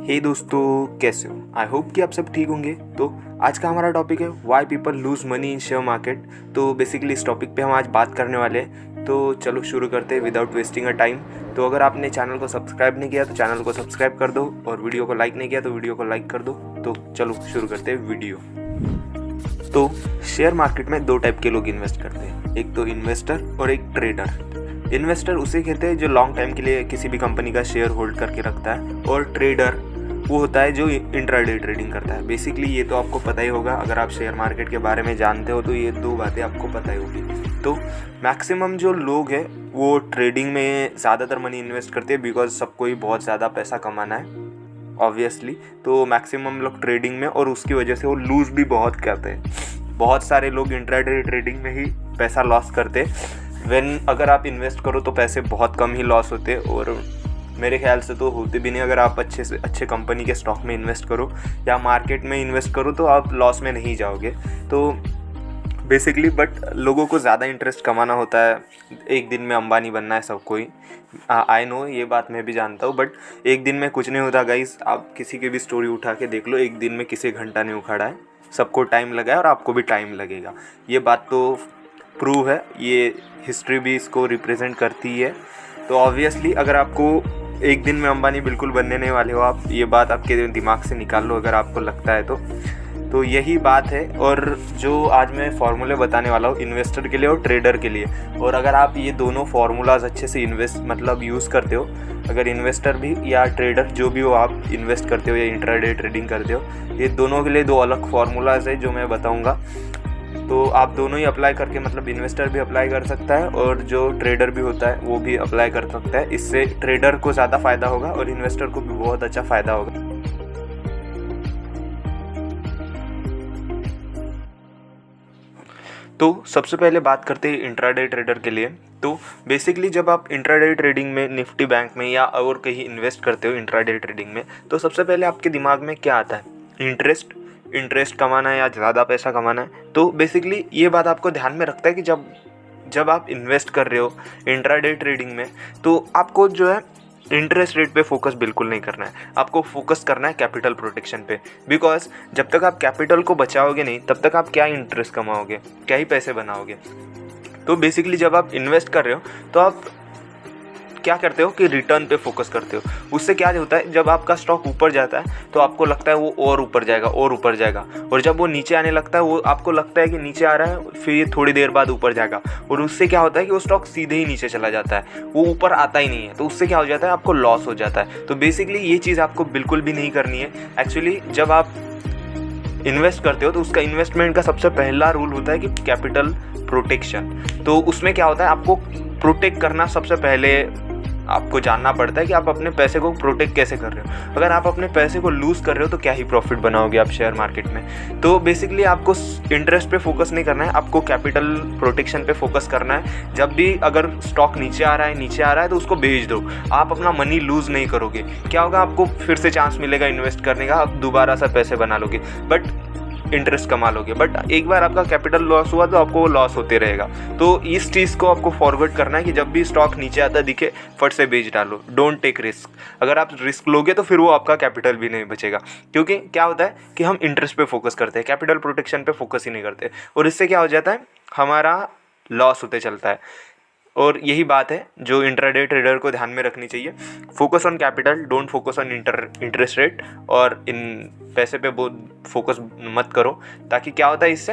हे दोस्तों, कैसे हो? आई होप कि आप सब ठीक होंगे। तो आज का हमारा टॉपिक है why people lose money in share market. तो बेसिकली इस टॉपिक पे हम आज बात करने वाले हैं। तो चलो शुरू करते हैं विदाउट वेस्टिंग अ टाइम। तो अगर आपने चैनल को सब्सक्राइब नहीं किया तो चैनल को सब्सक्राइब कर दो, और वीडियो को लाइक नहीं किया तो वीडियो को लाइक कर दो। तो चलो शुरू करते हैं वीडियो। तो शेयर मार्केट में दो टाइप के लोग इन्वेस्ट करते हैं, एक तो इन्वेस्टर और एक ट्रेडर। इन्वेस्टर उसे कहते हैं जो लॉन्ग टाइम के लिए किसी भी कंपनी का शेयर होल्ड करके रखता है, और ट्रेडर वो होता है जो इंट्राडे ट्रेडिंग करता है। बेसिकली ये तो आपको पता ही होगा, अगर आप शेयर मार्केट के बारे में जानते हो तो ये दो बातें आपको पता ही होगी। तो मैक्सिमम जो लोग हैं वो ट्रेडिंग में ज़्यादातर मनी इन्वेस्ट करते हैं, बिकॉज सबको ही बहुत ज़्यादा पैसा कमाना है ऑब्वियसली। तो मैक्सिमम लोग ट्रेडिंग में, और उसकी वजह से वो लूज़ भी बहुत करते हैं। बहुत सारे लोग इंट्राडे ट्रेडिंग में ही पैसा लॉस करते हैं। अगर आप इन्वेस्ट करो तो पैसे बहुत कम ही लॉस होते, और मेरे ख्याल से तो होते भी नहीं। अगर आप अच्छे से अच्छे कंपनी के स्टॉक में इन्वेस्ट करो या मार्केट में इन्वेस्ट करो तो आप लॉस में नहीं जाओगे। तो बेसिकली बट लोगों को ज़्यादा इंटरेस्ट कमाना होता है, एक दिन में अंबानी बनना है सबको ही। आई नो, ये बात मैं भी जानता हूँ, बट एक दिन में कुछ नहीं होता गाइस। आप किसी की भी स्टोरी उठा के देख लो, एक दिन में किसी घंटा नहीं उखाड़ा है। सबको टाइम लगा है और आपको भी टाइम लगेगा। ये बात तो प्रूव है, ये हिस्ट्री भी इसको रिप्रेजेंट करती है। तो ऑब्वियसली अगर आपको एक दिन में अंबानी बिल्कुल बनने नहीं वाले हो आप, ये बात आपके दिमाग से निकाल लो अगर आपको लगता है तो यही बात है। और जो आज मैं फार्मूले बताने वाला हूँ इन्वेस्टर के लिए और ट्रेडर के लिए, और अगर आप ये दोनों फार्मूलाज अच्छे से यूज़ करते हो, अगर इन्वेस्टर भी या ट्रेडर जो भी हो आप इन्वेस्ट करते हो या इंट्राडे ट्रेडिंग करते हो, ये दोनों के लिए दो अलग फार्मूलाज है जो मैं बताऊँगा। तो आप दोनों ही अप्लाई करके, मतलब इन्वेस्टर भी अप्लाई कर सकता है और जो ट्रेडर भी होता है वो भी अप्लाई कर सकता है। इससे ट्रेडर को ज़्यादा फ़ायदा होगा और इन्वेस्टर को भी बहुत अच्छा फ़ायदा होगा। तो सबसे पहले बात करते हैं इंट्राडे ट्रेडर के लिए। तो बेसिकली जब आप इंट्राडे ट्रेडिंग में निफ्टी बैंक में या और कहीं इन्वेस्ट करते हो इंट्राडे ट्रेडिंग में, तो सबसे पहले आपके दिमाग में क्या आता है? इंटरेस्ट कमाना है या ज़्यादा पैसा कमाना है। तो बेसिकली ये बात आपको ध्यान में रखता है कि जब आप इन्वेस्ट कर रहे हो इंट्राडे ट्रेडिंग में, तो आपको जो है इंटरेस्ट रेट पे फोकस बिल्कुल नहीं करना है। आपको फोकस करना है कैपिटल प्रोटेक्शन पे, बिकॉज जब तक आप कैपिटल को बचाओगे नहीं तब तक आप क्या इंटरेस्ट कमाओगे, क्या ही पैसे बनाओगे। तो बेसिकली जब आप इन्वेस्ट कर रहे हो तो आप क्या करते हो कि रिटर्न पे फोकस करते हो। उससे क्या होता है, जब आपका स्टॉक ऊपर जाता है तो आपको लगता है वो और ऊपर जाएगा और ऊपर जाएगा, और जब वो नीचे आने लगता है वो आपको लगता है कि नीचे आ रहा है, फिर ये थोड़ी देर बाद ऊपर जाएगा, और उससे क्या होता है कि वो स्टॉक सीधे ही नीचे चला जाता है, वो ऊपर आता ही नहीं है। तो उससे क्या हो जाता है, आपको लॉस हो जाता है। तो बेसिकली ये चीज़ आपको बिल्कुल भी नहीं करनी है। एक्चुअली जब आप इन्वेस्ट करते हो तो उसका इन्वेस्टमेंट का सबसे पहला रूल होता है कि कैपिटल प्रोटेक्शन। तो उसमें क्या होता है, आपको प्रोटेक्ट करना सबसे पहले आपको जानना पड़ता है कि आप अपने पैसे को प्रोटेक्ट कैसे कर रहे हो। अगर आप अपने पैसे को लूज़ कर रहे हो तो क्या ही प्रॉफिट बनाओगे आप शेयर मार्केट में। तो बेसिकली आपको इंटरेस्ट पे फोकस नहीं करना है, आपको कैपिटल प्रोटेक्शन पे फोकस करना है। जब भी अगर स्टॉक नीचे आ रहा है तो उसको बेच दो, आप अपना मनी लूज़ नहीं करोगे। क्या होगा, आपको फिर से चांस मिलेगा इन्वेस्ट करने का, आप दोबारा सा पैसे बना लोगे, बट इंटरेस्ट कमा लोगे। बट एक बार आपका कैपिटल लॉस हुआ तो आपको वो लॉस होते रहेगा। तो इस चीज़ को आपको फॉरवर्ड करना है कि जब भी स्टॉक नीचे आता दिखे फट से बेच डालो। Don't take risk. अगर आप रिस्क लोगे तो फिर वो आपका कैपिटल भी नहीं बचेगा, क्योंकि क्या होता है कि हम इंटरेस्ट पे फोकस करते हैं, कैपिटल प्रोटेक्शन पे फोकस ही नहीं करते, और इससे क्या हो जाता है, हमारा लॉस होते चलता है। और यही बात है जो इंट्राडे ट्रेडर को ध्यान में रखनी चाहिए। Focus on capital, don't focus on interest rate, और इन पैसे पे बहुत फोकस मत करो, ताकि क्या होता है इससे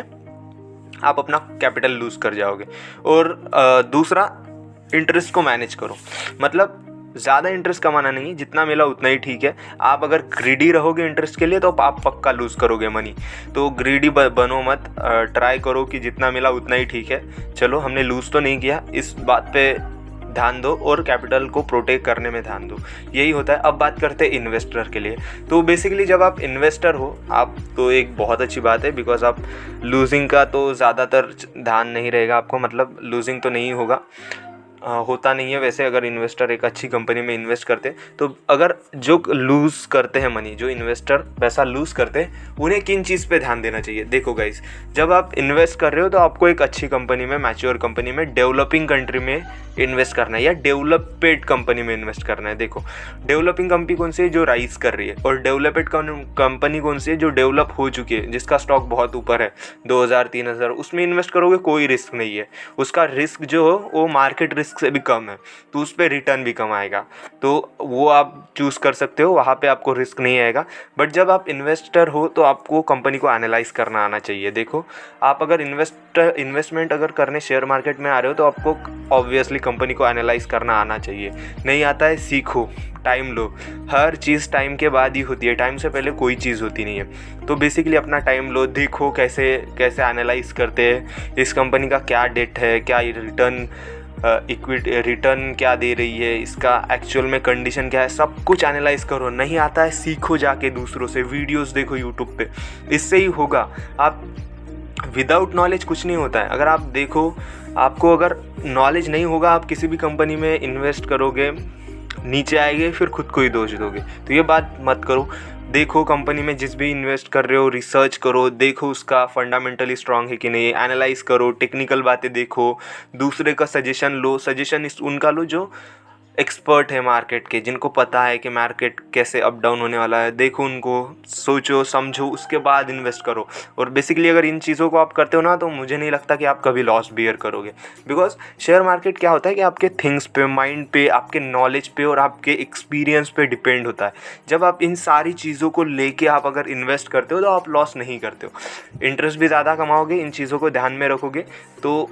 आप अपना कैपिटल लूज कर जाओगे। और दूसरा, इंटरेस्ट को मैनेज करो। मतलब ज़्यादा इंटरेस्ट कमाना नहीं, जितना मिला उतना ही ठीक है। आप अगर ग्रीडी रहोगे इंटरेस्ट के लिए तो आप पक्का लूज़ करोगे मनी। तो ग्रीडी बनो मत, ट्राई करो कि जितना मिला उतना ही ठीक है। चलो हमने लूज़ तो नहीं किया, इस बात पे ध्यान दो और कैपिटल को प्रोटेक्ट करने में ध्यान दो। यही होता है। अब बात करते हैं इन्वेस्टर के लिए। तो बेसिकली जब आप इन्वेस्टर हो आप, तो एक बहुत अच्छी बात है, बिकॉज आप लूजिंग का तो ज़्यादातर ध्यान नहीं रहेगा आपको, मतलब लूजिंग तो नहीं होगा। होता नहीं है वैसे। अगर इन्वेस्टर एक अच्छी कंपनी में इन्वेस्ट करते तो अगर जो लूज़ करते हैं मनी, जो इन्वेस्टर पैसा लूज़ करते हैं, उन्हें किन चीज़ पे ध्यान देना चाहिए। देखो गाइस, जब आप इन्वेस्ट कर रहे हो तो आपको एक अच्छी कंपनी में, मैच्योर कंपनी में, डेवलपिंग कंट्री में इन्वेस्ट करना है या डेवलपेड कंपनी में इन्वेस्ट करना है। देखो, डेवलपिंग कंपनी कौन सी है, जो राइज कर रही है, और डेवलपेड कंपनी कौन सी है, जो डेवलप हो चुकी है, जिसका स्टॉक बहुत ऊपर है 2000-3000, उसमें इन्वेस्ट करोगे कोई रिस्क नहीं है। उसका रिस्क जो हो वो मार्केट रिस्क से भी कम है, तो उस पर रिटर्न भी कम आएगा, तो वो आप चूज़ कर सकते हो, वहाँ पे आपको रिस्क नहीं आएगा। बट जब आप इन्वेस्टर हो तो आपको कंपनी को एनालाइज करना आना चाहिए। देखो, आप अगर इन्वेस्टमेंट अगर करने शेयर मार्केट में आ रहे हो तो आपको ऑब्वियसली कंपनी को एनालाइज करना आना चाहिए। नहीं आता है, सीखो, टाइम लो। हर चीज़ टाइम के बाद ही होती है, टाइम से पहले कोई चीज़ होती नहीं है। तो बेसिकली अपना टाइम लो, देखो कैसे कैसे एनालाइज करते हैं, इस कंपनी का क्या डेट है, क्या रिटर्न इक्विटी रिटर्न क्या दे रही है, इसका एक्चुअल में कंडीशन क्या है, सब कुछ एनालाइज करो। नहीं आता है, सीखो जाके दूसरों से, वीडियोस देखो यूट्यूब पे, इससे ही होगा। आप विदाउट नॉलेज कुछ नहीं होता है। अगर आप देखो, आपको अगर नॉलेज नहीं होगा, आप किसी भी कंपनी में इन्वेस्ट करोगे, नीचे आएंगे, फिर खुद को ही दोष दोगे। तो ये बात मत करो। देखो, कंपनी में जिस भी इन्वेस्ट कर रहे हो, रिसर्च करो, देखो उसका फंडामेंटली स्ट्रांग है कि नहीं, एनालाइज करो, टेक्निकल बातें देखो, दूसरे का सजेशन लो। सजेशन उनका लो जो एक्सपर्ट है मार्केट के, जिनको पता है कि मार्केट कैसे अप डाउन होने वाला है। देखो उनको, सोचो समझो, उसके बाद इन्वेस्ट करो। और बेसिकली अगर इन चीज़ों को आप करते हो ना, तो मुझे नहीं लगता कि आप कभी लॉस बियर करोगे। बिकॉज शेयर मार्केट क्या होता है कि आपके थिंग्स पे, माइंड पे, आपके नॉलेज पे और आपके एक्सपीरियंस पे डिपेंड होता है। जब आप इन सारी चीज़ों को लेके आप अगर इन्वेस्ट करते हो तो आप लॉस नहीं करते हो। इंटरेस्ट भी ज़्यादा कमाओगे, इन चीज़ों को ध्यान में रखोगे तो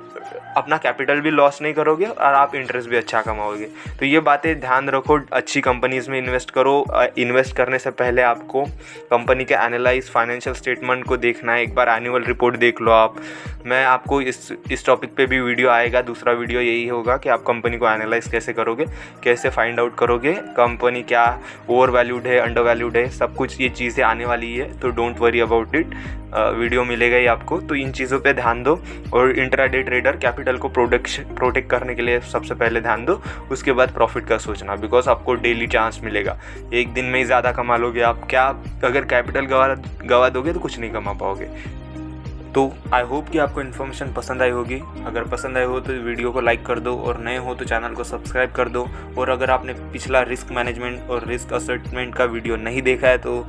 अपना कैपिटल भी लॉस नहीं करोगे और आप इंटरेस्ट भी अच्छा कमाओगे। तो ये बातें ध्यान रखो, अच्छी कंपनीज़ में इन्वेस्ट करो। इन्वेस्ट करने से पहले आपको कंपनी के एनालाइज फाइनेंशियल स्टेटमेंट को देखना है, एक बार एनुअल रिपोर्ट देख लो आप। मैं आपको इस टॉपिक पे भी वीडियो आएगा, दूसरा वीडियो यही होगा कि आप कंपनी को एनालाइज कैसे करोगे, कैसे फाइंड आउट करोगे कंपनी क्या ओवर वैल्यूड है, अंडर वैल्यूड है, सब कुछ ये चीज़ें आने वाली है। तो don't worry about it, video मिलेगा ही आपको। तो इन चीज़ों पे ध्यान दो और इंट्राडे ट्रेडर कैपिटल को प्रोटेक्ट करने के लिए सबसे पहले ध्यान दो, उसके बाद प्रॉफिट का सोचना। बिकॉज आपको डेली चांस मिलेगा, एक दिन में ही ज़्यादा कमा लोगे आप। क्या अगर कैपिटल गवा दोगे तो कुछ नहीं कमा पाओगे। तो आई होप कि आपको इन्फॉर्मेशन पसंद आई होगी। अगर पसंद आई हो तो वीडियो को लाइक कर दो, और नए हो तो चैनल को सब्सक्राइब कर दो। और अगर आपने पिछला रिस्क मैनेजमेंट और रिस्क असेसमेंट का वीडियो नहीं देखा है तो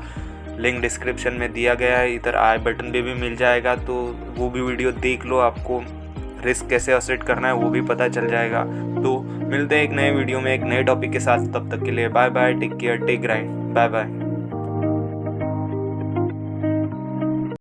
लिंक डिस्क्रिप्शन में दिया गया है, इधर आई बटन पे भी मिल जाएगा, तो वो भी वीडियो देख लो। आपको रिस्क कैसे असेट करना है वो भी पता चल जाएगा। तो मिलते हैं एक नए वीडियो में एक नए टॉपिक के साथ। तब तक के लिए bye bye, take care, take grind, bye bye.